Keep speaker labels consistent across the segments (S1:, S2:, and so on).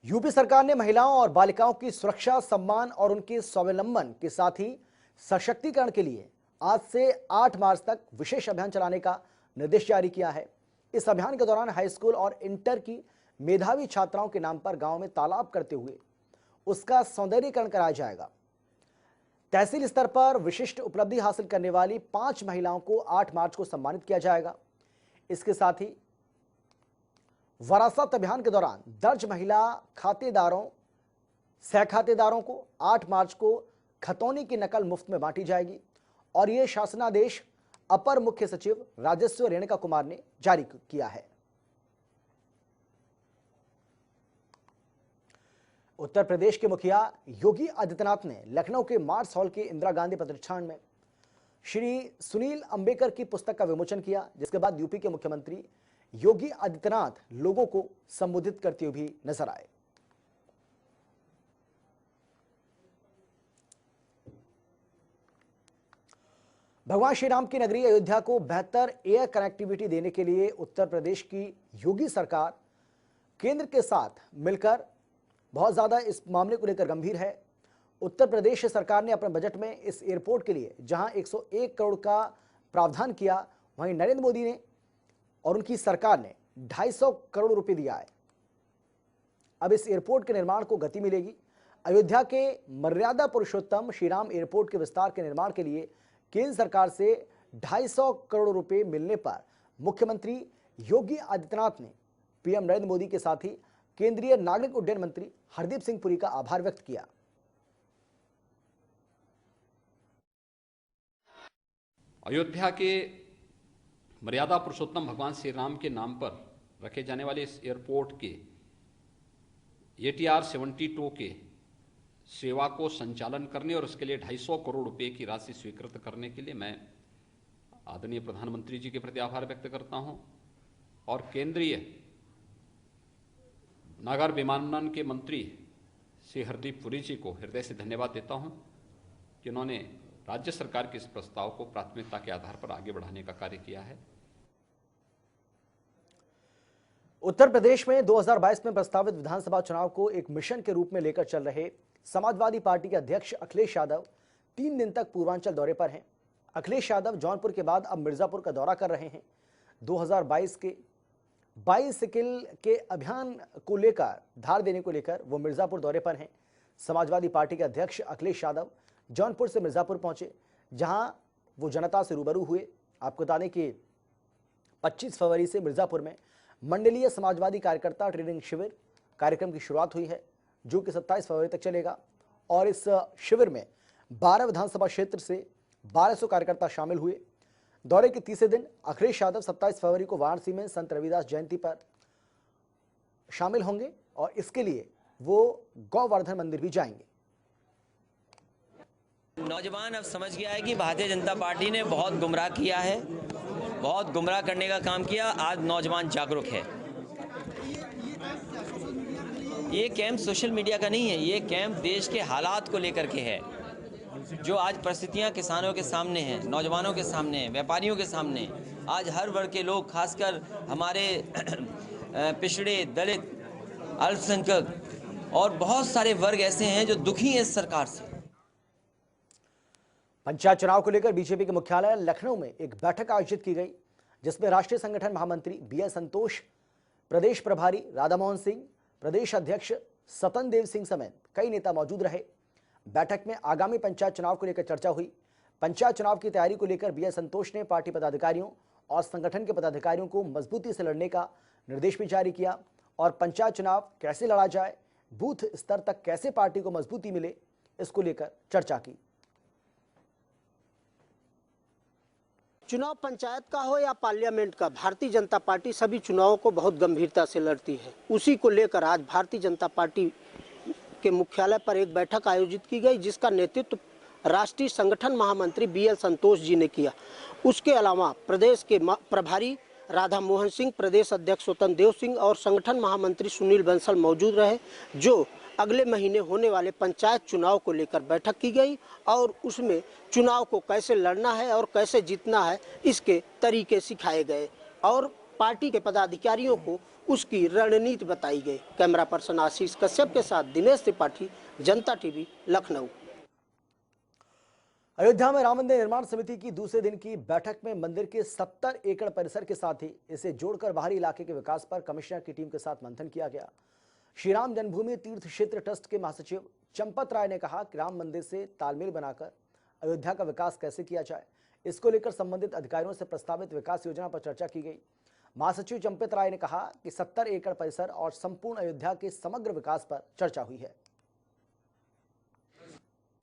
S1: UP सरकार ने महिलाओं और बालिकाओं की सुरक्षा, सम्मान और उनके स्वावलंबन के साथ ही सशक्तिकरण के लिए आज से 8 मार्च तक विशेष अभियान चलाने का निर्देश जारी किया है। इस अभियान के दौरान हाई स्कूल और इंटर की मेधावी छात्राओं के नाम पर गांव में तालाब करते हुए उसका सौंदर्यीकरण कराया जाएगा। तहसील स्तर पर विशिष्ट उपलब्धि हासिल करने वाली 5 महिलाओं को 8 मार्च को सम्मानित किया जाएगा। इसके साथ ही वरासत अभियान के दौरान दर्ज महिला खातेदारों सहखातेदारों को 8 मार्च को खतौनी की नकल मुफ्त में बांटी जाएगी और यह शासनादेश अपर मुख्य सचिव राजस्व रेणुका कुमार ने जारी किया है। उत्तर प्रदेश के मुखिया योगी आदित्यनाथ ने लखनऊ के मार्स हॉल के इंदिरा गांधी प्रतिष्ठान में श्री सुनील अंबेकर की पुस्तक का विमोचन किया, जिसके बाद यूपी के मुख्यमंत्री योगी आदित्यनाथ लोगों को संबोधित करते हुए भी नजर आए। भगवान श्री राम की नगरी अयोध्या को बेहतर एयर कनेक्टिविटी देने के लिए उत्तर प्रदेश की योगी सरकार केंद्र के साथ मिलकर बहुत ज्यादा इस मामले को लेकर गंभीर है। उत्तर प्रदेश सरकार ने अपने बजट में इस एयरपोर्ट के लिए जहां 101 करोड़ का प्रावधान किया, वहीं नरेंद्र मोदी ने और उनकी सरकार ने 250 करोड़ रुपए दिया है। अब इस एयरपोर्ट के निर्माण को गति मिलेगी। अयोध्या के मर्यादा पुरुषोत्तम श्री राम एयरपोर्ट के विस्तार के निर्माण के लिए केंद्र सरकार से 250 करोड़ रुपए मिलने पर मुख्यमंत्री योगी आदित्यनाथ ने पीएम नरेंद्र मोदी के साथ ही केंद्रीय नागरिक उड्डयन मंत्री हरदीप सिंह पुरी का आभार व्यक्त किया।
S2: अयोध्या के मर्यादा पुरुषोत्तम भगवान श्री राम के नाम पर रखे जाने वाले इस एयरपोर्ट के ATR 72 के सेवा को संचालन करने और उसके लिए 250 करोड़ रुपए की राशि स्वीकृत करने के लिए मैं आदरणीय प्रधानमंत्री जी के प्रति आभार व्यक्त करता हूं और केंद्रीय नागर विमानन के मंत्री श्री हरदीप पुरी जी को हृदय से धन्यवाद देता हूं कि उन्होंने राज्य सरकार के इस प्रस्ताव को प्राथमिकता के आधार पर आगे बढ़ाने का कार्य किया है।
S1: उत्तर प्रदेश में 2022 में प्रस्तावित विधानसभा चुनाव को एक मिशन के रूप में लेकर चल रहे समाजवादी पार्टी के अध्यक्ष अखिलेश यादव 3 दिन तक पूर्वांचल दौरे पर हैं। अखिलेश यादव जौनपुर के बाद अब मिर्जापुर का दौरा कर रहे हैं। 2022 के बाईसाइकिल के अभियान को लेकर धार देने को लेकर वो मिर्जापुर दौरे पर हैं। समाजवादी पार्टी के अध्यक्ष अखिलेश यादव जौनपुर से मिर्जापुर पहुंचे, जहां वो जनता से रूबरू हुए। आपको बता दें कि 25 फरवरी से मिर्जापुर में मंडलीय समाजवादी कार्यकर्ता ट्रेनिंग शिविर कार्यक्रम की शुरुआत हुई है, जो कि 27 फरवरी तक चलेगा और इस शिविर में 12 विधानसभा क्षेत्र से 1200 कार्यकर्ता शामिल हुए। दौरे के तीसरे दिन अखिलेश यादव 27 फरवरी को वाराणसी में संत रविदास जयंती पर शामिल होंगे और इसके लिए वो गौवर्धन मंदिर भी जाएंगे।
S3: नौजवान अब समझ गया है कि भारतीय जनता पार्टी ने बहुत गुमराह किया है, बहुत गुमराह करने का काम किया। आज नौजवान जागरूक है। ये कैंप सोशल मीडिया का नहीं है, ये कैंप देश के हालात को लेकर के है। जो आज परिस्थितियां किसानों के सामने हैं, नौजवानों के सामने हैं, व्यापारियों के सामने, आज हर वर्ग के लोग, खासकर हमारे पिछड़े, दलित, अल्पसंख्यक और बहुत सारे वर्ग ऐसे हैं जो दुखी हैं इस सरकार से।
S1: पंचायत चुनाव को लेकर बीजेपी के मुख्यालय लखनऊ में एक बैठक आयोजित की गई, जिसमें राष्ट्रीय संगठन महामंत्री BL संतोष, प्रदेश प्रभारी राधा मोहन सिंह, प्रदेश अध्यक्ष सतन देव सिंह समेत कई नेता मौजूद रहे। बैठक में आगामी पंचायत चुनाव को लेकर चर्चा हुई। पंचायत चुनाव की तैयारी को लेकर BL संतोष ने पार्टी पदाधिकारियों और संगठन के पदाधिकारियों को मजबूती से लड़ने का निर्देश भी जारी किया और पंचायत चुनाव कैसे लड़ा जाए, बूथ स्तर तक कैसे पार्टी को मजबूती मिले, इसको लेकर चर्चा की।
S4: चुनाव पंचायत का हो या पार्लियामेंट का, भारतीय जनता पार्टी सभी चुनावों को बहुत गंभीरता से लड़ती है। उसी को लेकर आज भारतीय जनता पार्टी के मुख्यालय पर एक बैठक आयोजित की गई, जिसका नेतृत्व राष्ट्रीय संगठन महामंत्री BL संतोष जी ने किया। उसके अलावा प्रदेश के प्रभारी राधा मोहन सिंह, प्रदेश अध्यक्ष स्वतंत्र देव सिंह और संगठन महामंत्री सुनील बंसल मौजूद रहे। जो अगले महीने होने वाले पंचायत चुनाव को लेकर बैठक की गई और उसमें चुनाव को कैसे लड़ना है और कैसे जीतना है, इसके तरीके सिखाए गए और पार्टी के पदाधिकारियों को उसकी रणनीति बताई गई। कैमरा पर्सन आशीष कश्यप के साथ दिनेश त्रिपाठी, जनता टीवी, लखनऊ।
S1: अयोध्या में राम मंदिर निर्माण समिति की दूसरे दिन की बैठक में मंदिर के 70 एकड़ परिसर के साथ ही इसे जोड़कर बाहरी इलाके के विकास पर कमिश्नर की टीम के साथ मंथन किया गया। श्री राम जन्मभूमि तीर्थ क्षेत्र ट्रस्ट के महासचिव चंपत राय ने कहा कि राम मंदिर से तालमेल बनाकर अयोध्या का विकास कैसे किया जाए, इसको लेकर संबंधित अधिकारियों से प्रस्तावित विकास योजना पर चर्चा की गई। महासचिव चंपत राय ने कहा कि 70 एकड़ परिसर और संपूर्ण अयोध्या के समग्र विकास पर चर्चा हुई है।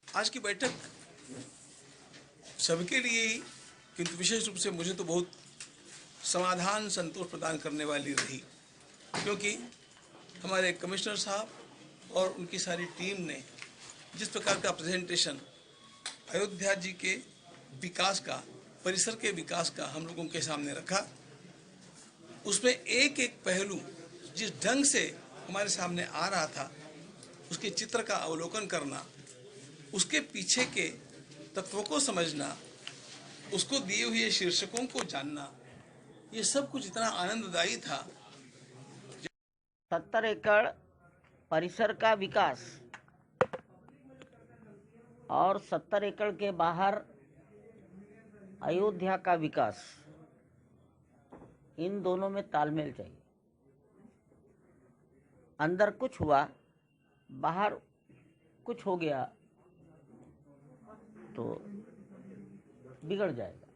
S5: आज की बैठक सबके लिए ही, किंतु विशेष रूप से मुझे तो बहुत समाधान, संतोष प्रदान करने वाली रही, क्योंकि हमारे कमिश्नर साहब और उनकी सारी टीम ने जिस प्रकार का प्रेजेंटेशन अयोध्या जी के विकास का, परिसर के विकास का हम लोगों के सामने रखा, उसमें एक एक पहलू जिस ढंग से हमारे सामने आ रहा था, उसके चित्र का अवलोकन करना, उसके पीछे के तत्वों को समझना, उसको दिए हुए शीर्षकों को जानना, ये सब कुछ इतना आनंददायी था।
S6: 70 एकड़ परिसर का विकास और 70 एकड़ के बाहर अयोध्या का विकास, इन दोनों में तालमेल चाहिए। अंदर कुछ हुआ, बाहर कुछ हो गया तो बिगड़ जाएगा।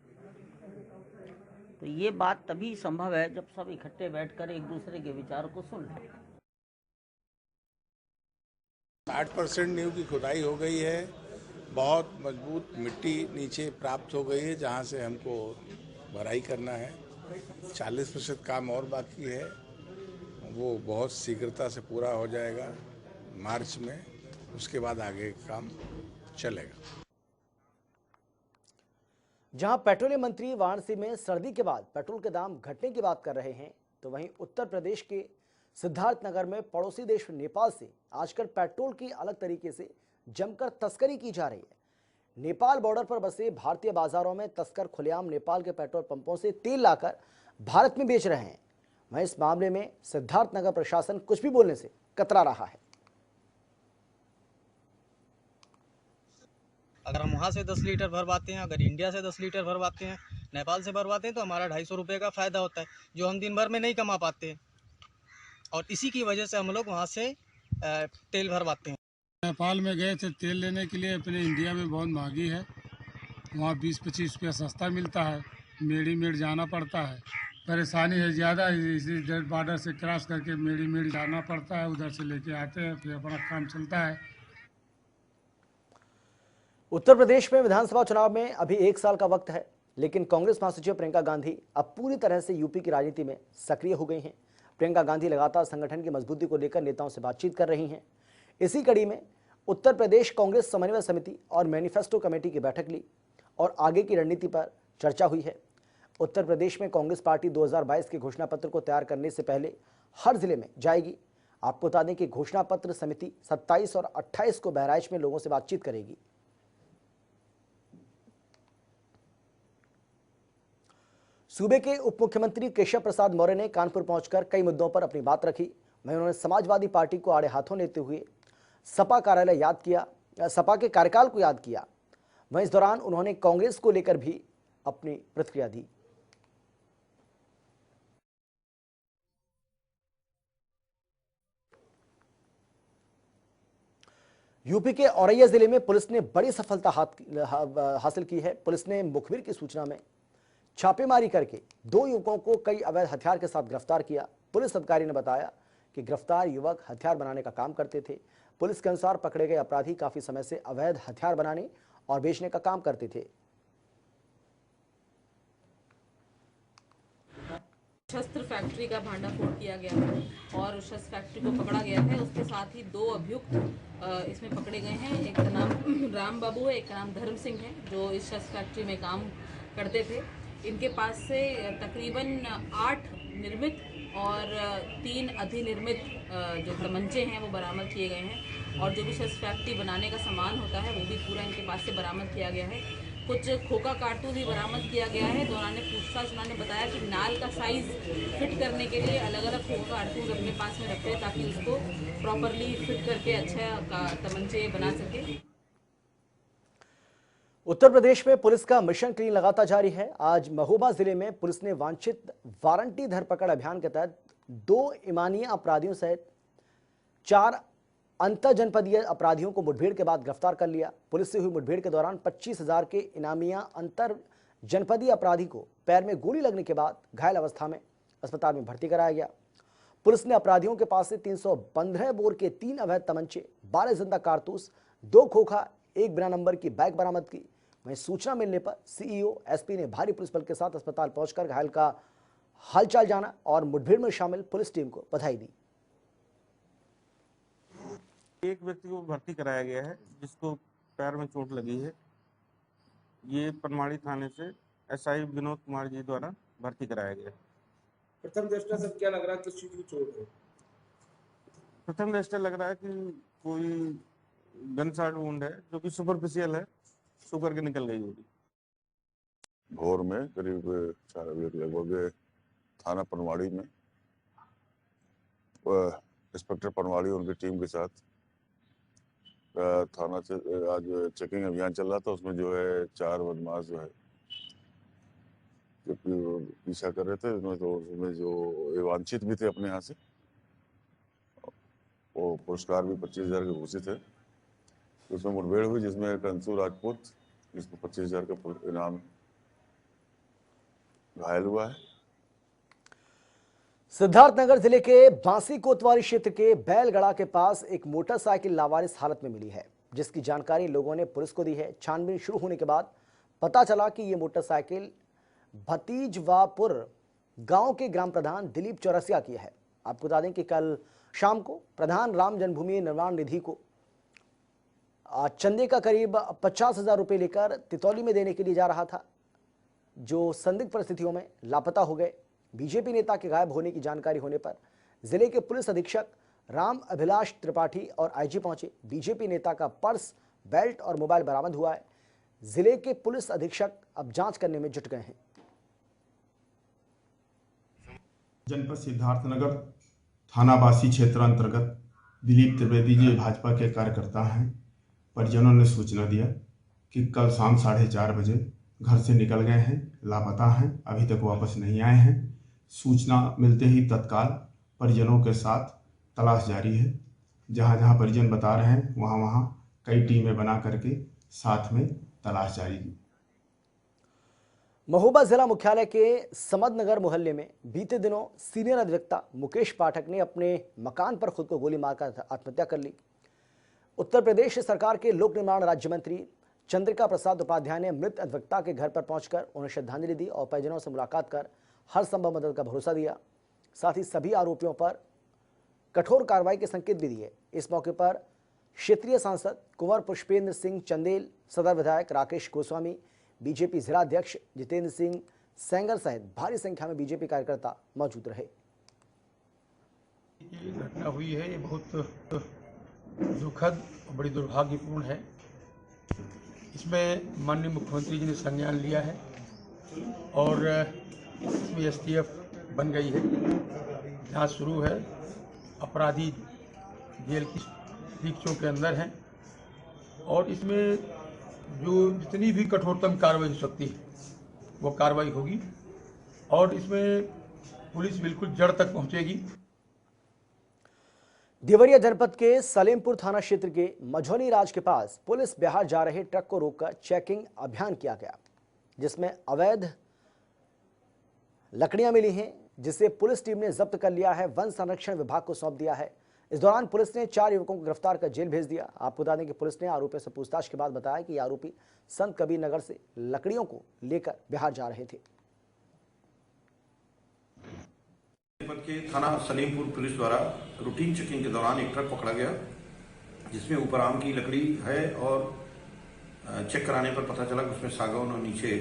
S6: तो ये बात तभी संभव है जब सब इकट्ठे बैठकर एक दूसरे के विचार को सुन लें।
S7: 60% नींव की खुदाई हो गई है, बहुत मजबूत मिट्टी नीचे प्राप्त हो गई है जहां से हमको भराई करना है। 40% काम और बाकी है, वो बहुत शीघ्रता से पूरा हो जाएगा मार्च में, उसके बाद आगे काम चलेगा।
S1: जहां पेट्रोलियम मंत्री वाराणसी में सर्दी के बाद पेट्रोल के दाम घटने की बात कर रहे हैं, तो वहीं उत्तर प्रदेश के सिद्धार्थनगर में पड़ोसी देश नेपाल से आजकल पेट्रोल की अलग तरीके से जमकर तस्करी की जा रही है। नेपाल बॉर्डर पर बसे भारतीय बाजारों में तस्कर खुलेआम नेपाल के पेट्रोल पंपों से तेल लाकर भारत में बेच रहे हैं। वहीं इस मामले में सिद्धार्थनगर प्रशासन कुछ भी बोलने से कतरा रहा है।
S8: अगर हम वहाँ से 10 लीटर भरवाते हैं, अगर इंडिया से 10 लीटर भरवाते हैं, नेपाल से भरवाते हैं, तो हमारा 250 रुपये का फ़ायदा होता है, जो हम दिन भर में नहीं कमा पाते। और इसी की वजह से हम लोग वहाँ से तेल भरवाते हैं।
S9: नेपाल में गए थे तेल लेने के लिए, अपने इंडिया में बहुत महंगी है, वहाँ 20-25 रुपया सस्ता मिलता है, मेड़ी जाना पड़ता है। परेशानी है ज़्यादा, इसी बॉर्डर से क्रॉस करके मेड़ी जाना पड़ता है, उधर से लेके आते हैं, फिर अपना काम चलता है।
S1: उत्तर प्रदेश में विधानसभा चुनाव में अभी 1 साल का वक्त है, लेकिन कांग्रेस महासचिव प्रियंका गांधी अब पूरी तरह से यूपी की राजनीति में सक्रिय हो गई हैं। प्रियंका गांधी लगातार संगठन की मजबूती को लेकर नेताओं से बातचीत कर रही हैं। इसी कड़ी में उत्तर प्रदेश कांग्रेस समन्वय समिति और मैनिफेस्टो कमेटी की बैठक ली और आगे की रणनीति पर चर्चा हुई है। उत्तर प्रदेश में कांग्रेस पार्टी 2022 के घोषणा पत्र को तैयार करने से पहले हर जिले में जाएगी। आपको बता दें कि घोषणा पत्र समिति 27 और 28 को बहराइच में लोगों से बातचीत करेगी। सूबे के उप मुख्यमंत्री केशव प्रसाद मौर्य ने कानपुर पहुंचकर कई मुद्दों पर अपनी बात रखी। वहीं उन्होंने समाजवादी पार्टी को आड़े हाथों लेते हुए सपा कार्यालय याद किया, सपा के कार्यकाल को याद किया। वहीं इस दौरान उन्होंने कांग्रेस को लेकर भी अपनी प्रतिक्रिया दी। यूपी के औरैया जिले में पुलिस ने बड़ी सफलता हासिल की है। पुलिस ने मुखबिर की सूचना में छापेमारी करके 2 युवकों को कई अवैध हथियार के साथ गिरफ्तार किया। पुलिस अधिकारी ने बताया कि गिरफ्तार युवक हथियार बनाने का काम करते थे। पुलिस के अनुसार पकड़े गए अपराधी काफी समय से अवैध हथियार बनाने और बेचने का काम करते थे।
S10: शस्त्र फैक्ट्री का भांडाफोड़ किया गया है और उस शस्त्र फैक्ट्री को पकड़ा गया है। उसके साथ ही 2 अभियुक्त इसमें पकड़े गए हैं। एक का नाम राम बाबू है, एक का नाम धर्म सिंह है, जो इस शस्त्र फैक्ट्री में काम करते थे। इनके पास से तकरीबन 8 निर्मित और 3 अधिनिर्मित जो तमंचे हैं वो बरामद किए गए हैं और जो भी शस्त्र फैक्ट्री बनाने का सामान होता है वो भी पूरा इनके पास से बरामद किया गया है। कुछ खोखा कारतूस भी बरामद किया गया है। दौरान पूछताछ उन्होंने बताया कि नाल का साइज फिट करने के लिए अलग अलग खोखा कारतूस अपने पास में रखते हैं ताकि उसको प्रॉपरली फिट करके अच्छा तमंचे बना सके।
S1: उत्तर प्रदेश में पुलिस का मिशन क्लीन लगातार जारी है। आज महोबा जिले में पुलिस ने वांछित वारंटी धरपकड़ अभियान के तहत 2 ईमानिया अपराधियों सहित 4 अंतर जनपदीय अपराधियों को मुठभेड़ के बाद गिरफ्तार कर लिया। पुलिस से हुई मुठभेड़ के दौरान 25,000 के इनामिया अंतर जनपदीय अपराधी को पैर में गोली लगने के बाद घायल अवस्था में अस्पताल में भर्ती कराया गया। पुलिस ने अपराधियों के पास से 315 बोर के 3 अवैध तमंचे, 12 जिंदा कारतूस, 2 खोखा, 1 बिना नंबर की बाइक बरामद की। वहीं सूचना मिलने पर सीईओ, एसपी ने भारी पुलिस बल के साथ अस्पताल पहुंचकर घायल का हालचाल जाना और मुठभेड़ में शामिल पुलिस टीम को बधाई दी।
S11: एक व्यक्ति को भर्ती कराया गया है जिसको पैर में चोट लगी है। ये पनवाड़ी थाने से एसआई विनोद कुमार जी द्वारा भर्ती कराया गया है।
S12: प्रथम दृष्टया से क्या लग रहा है, किस चीज की चोट है?
S11: प्रथम दृष्टया लग रहा है कि कोई गन शॉट वुंड है जो कि सुपरफिशियल है, छू करके निकल गई होगी।
S13: भोर में करीब 4 बजे लगभग थाना पनवाड़ी में इंस्पेक्टर पनवाड़ी उनकी टीम के साथ थाना से आज चेकिंग अभियान चल रहा था। उसमें जो है 4 बदमाश जो है जो पीछा कर रहे थे, उसमें जो वांछित भी थे अपने यहाँ से, वो पुरस्कार भी 25,000 के घोषित है। उसमें मुठभेड़ हुई जिसमें कंसू राजपूत, जिसको 25,000 का इनाम घायल हुआ है।
S1: सिद्धार्थनगर जिले के बांसी कोतवाली क्षेत्र के बैलगड़ा के पास एक मोटरसाइकिल लावारिस हालत में मिली है, जिसकी जानकारी लोगों ने पुलिस को दी है। छानबीन शुरू होने के बाद पता चला कि ये मोटरसाइकिल भतीजवापुर गांव के ग्राम प्रधान दिलीप चौरसिया की है। आपको बता दें कि कल शाम को प्रधान राम जन्मभूमि निर्माण निधि को चंदे का करीब 50,000 रुपये लेकर तितौली में देने के लिए जा रहा था, जो संदिग्ध परिस्थितियों में लापता हो गए। बीजेपी नेता के गायब होने की जानकारी होने पर जिले के पुलिस अधीक्षक राम अभिलाष त्रिपाठी और आईजी पहुंचे। बीजेपी नेता का पर्स, बेल्ट और मोबाइल बरामद हुआ है। जिले के पुलिस अधीक्षक अब जांच करने में जुट गए हैं।
S14: जनपद सिद्धार्थनगर थाना बासी क्षेत्र अंतर्गत दिलीप त्रिवेदी जी भाजपा के कार्यकर्ता हैं। परिजनों ने सूचना दिया कि कल शाम 4:30 बजे घर से निकल गए हैं, लापता हैं, अभी तक वापस नहीं आए हैं। सूचना मिलते ही तत्काल परिजनों के साथ तलाश जारी है। जहां जहां परिजन बता रहे हैं वहां वहां कई टीमें बना करके साथ में तलाश जारी की।
S1: महोबा जिला मुख्यालय के समदनगर मोहल्ले में बीते दिनों सीनियर अधिवक्ता मुकेश पाठक ने अपने मकान पर खुद को गोली मारकर आत्महत्या कर ली। उत्तर प्रदेश सरकार के लोक निर्माण राज्य मंत्री चंद्रिका प्रसाद उपाध्याय ने मृत अधिवक्ता के घर पर पहुंचकर उन्हें श्रद्धांजलि दी और परिजनों से मुलाकात कर हर संभव मदद का भरोसा दिया। साथ ही सभी आरोपियों पर कठोर कार्रवाई के संकेत भी दिए। इस मौके पर क्षेत्रीय सांसद कुंवर पुष्पेंद्र सिंह चंदेल, सदर विधायक राकेश गोस्वामी, बीजेपी जिला अध्यक्ष जितेंद्र सिंह सेंगर सहित भारी संख्या में बीजेपी कार्यकर्ता मौजूद रहे।
S15: ये घटना हुई है, ये बहुत दुखद और बड़ी दुर्भाग्यपूर्ण है। इसमें माननीय मुख्यमंत्री जी ने संज्ञान लिया है और इसमें एसटीएफ बन गई है। जांच शुरू है। अपराधी जेल की दीक्षों के अंदर हैं और इसमें जो जितनी भी कठोरतम कार्रवाई हो सकती है वो कार्रवाई होगी और इसमें पुलिस बिल्कुल जड़ तक पहुंचेगी।
S1: देवरिया जनपद के सलेमपुर थाना क्षेत्र के मझौली राज के पास पुलिस बिहार जा रहे ट्रक को रोककर चेकिंग अभियान किया गया, जिसमें अवैध लकड़ियां मिली हैं, जिसे पुलिस टीम ने जब्त कर लिया है। वन संरक्षण विभाग को सौंप दिया है। इस दौरान पुलिस ने 4 युवकों को गिरफ्तार कर जेल भेज दिया। आपको बता दें कि पुलिस ने आरोपियों से पूछताछ के बाद बताया कि आरोपी संत कबीर नगर से लकड़ियों को लेकर बिहार जा रहे थे।
S16: के थाना सलीमपुर पुलिस द्वारा रूटीन चेकिंग के दौरान एक ट्रक पकड़ा गया, जिसमें ऊपर आम की लकड़ी है और चेक कराने पर पता चला कि उसमें सागौन और नीचे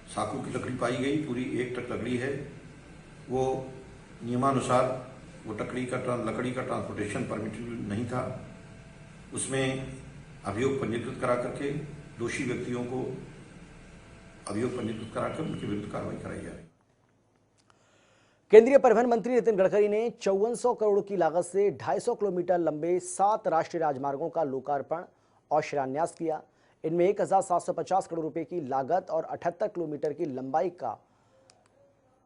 S16: साखू की लकड़ी पाई गई। पूरी 1 ट्रक लकड़ी है। वो नियमानुसार वो लकड़ी का ट्रांसपोर्टेशन परमिटेड नहीं था। उसमें अभियोग पंजीकृत करा करके दोषी व्यक्तियों को अभियोग पंजीकृत कराकर उनके विरुद्ध कार्रवाई कराई जा रही है।
S1: केंद्रीय परिवहन मंत्री नितिन गडकरी ने 5400 करोड़ की लागत से 250 किलोमीटर लंबे 7 राष्ट्रीय राजमार्गों का लोकार्पण और शिलान्यास किया। इनमें 1750 करोड़ रुपए की लागत और 78 किलोमीटर की लंबाई का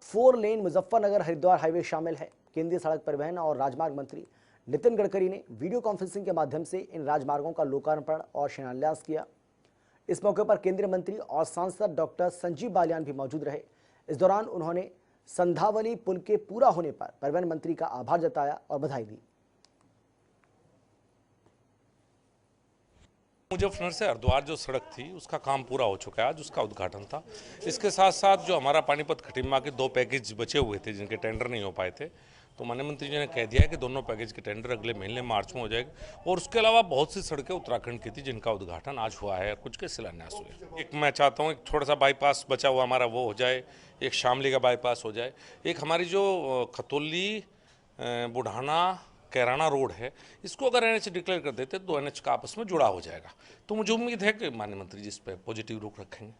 S1: 4 लेन मुजफ्फरनगर हरिद्वार हाईवे शामिल है। केंद्रीय सड़क परिवहन और राजमार्ग मंत्री नितिन गडकरी ने वीडियो कॉन्फ्रेंसिंग के माध्यम से इन राजमार्गों का लोकार्पण और शिलान्यास किया। इस मौके पर केंद्रीय मंत्री और सांसद डॉक्टर संजीव बालियान भी मौजूद रहे। इस दौरान उन्होंने संधावली पुल के पूरा होने पर परिवहन मंत्री का आभार जताया और बधाई दी।
S17: मुजफ्फरनगर से हरिद्वार जो सड़क थी उसका काम पूरा हो चुका है, आज उसका उद्घाटन था। इसके साथ साथ जो हमारा पानीपत खटिमा के 2 पैकेज बचे हुए थे जिनके टेंडर नहीं हो पाए थे, तो माननीय मंत्री जी ने कह दिया है कि दोनों पैकेज के टेंडर अगले महीने मार्च में हो जाएगा। और उसके अलावा बहुत सी सड़कें उत्तराखंड की थी जिनका उद्घाटन आज हुआ है और कुछ के शिलान्यास हुए। एक मैं चाहता हूँ एक छोटा सा बाईपास बचा हुआ हमारा वो हो जाए, एक शामली का बाईपास हो जाए, एक हमारी जो खतौली बुढ़ाना कैराना रोड है इसको अगर NH डिक्लेयर कर देते तो 2 NH का आपस में जुड़ा हो जाएगा। तो मुझे उम्मीद है कि माननीय मंत्री जी इस पर पॉजिटिव रुख रखेंगे।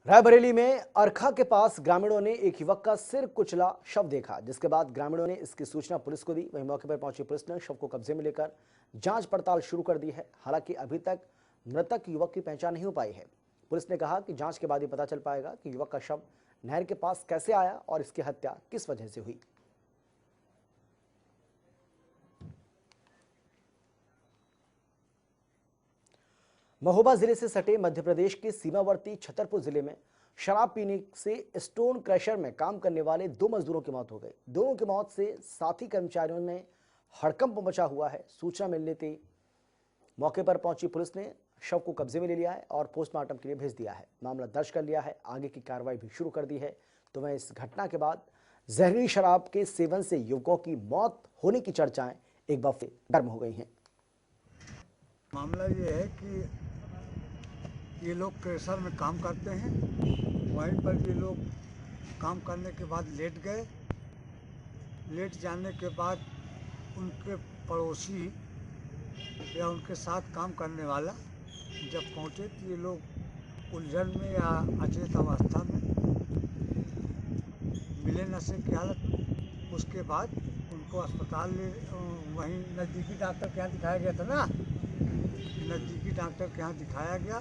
S1: रायबरेली में अरखा के पास ग्रामीणों ने एक युवक का सिर कुचला शव देखा, जिसके बाद ग्रामीणों ने इसकी सूचना पुलिस को दी। वहीं मौके पर पहुंची पुलिस ने शव को कब्जे में लेकर जांच पड़ताल शुरू कर दी है। हालांकि अभी तक मृतक युवक की पहचान नहीं हो पाई है। पुलिस ने कहा कि जांच के बाद ही पता चल पाएगा कि युवक का शव नहर के पास कैसे आया और इसकी हत्या किस वजह से हुई। महोबा जिले से सटे मध्य प्रदेश के सीमावर्ती छतरपुर जिले में शराब पीने से स्टोन क्रशर में काम करने वाले 2 मजदूरों की मौत हो गई। दोनों की मौत से साथी कर्मचारियों में हड़कंप मचा हुआ है। सूचना मिलने से मौके पर पहुंची पुलिस ने शव को कब्जे में ले लिया है और पोस्टमार्टम के लिए भेज दिया है। मामला दर्ज कर लिया है, आगे की कार्रवाई भी शुरू कर दी है। तो वह इस घटना के बाद जहरीली शराब के सेवन से युवकों की मौत होने की चर्चाएं एक बार फिर गर्म हो गई हैं।
S18: मामला ये है कि ये लोग क्रेशर में काम करते हैं। वहीं पर ये लोग काम करने के बाद लेट गए। लेट जाने के बाद उनके पड़ोसी या उनके साथ काम करने वाला जब पहुंचे तो ये लोग उलझन में या अचेत अवस्था में मिले नशे की हालत। उसके बाद उनको अस्पताल वहीं नज़दीकी डॉक्टर के यहाँ दिखाया गया था ना, नज़दीकी डॉक्टर के यहाँ दिखाया गया।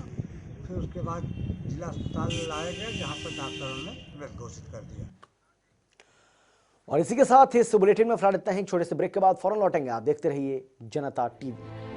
S18: फिर उसके बाद जिला अस्पताल लाया गया जहाँ पर डॉक्टरों ने मृत घोषित कर दिया।
S1: और इसी के साथ इस बुलेटिन में फिलहाल इतना ही। छोटे से ब्रेक के बाद फौरन लौटेंगे। आप देखते रहिए जनता टीवी।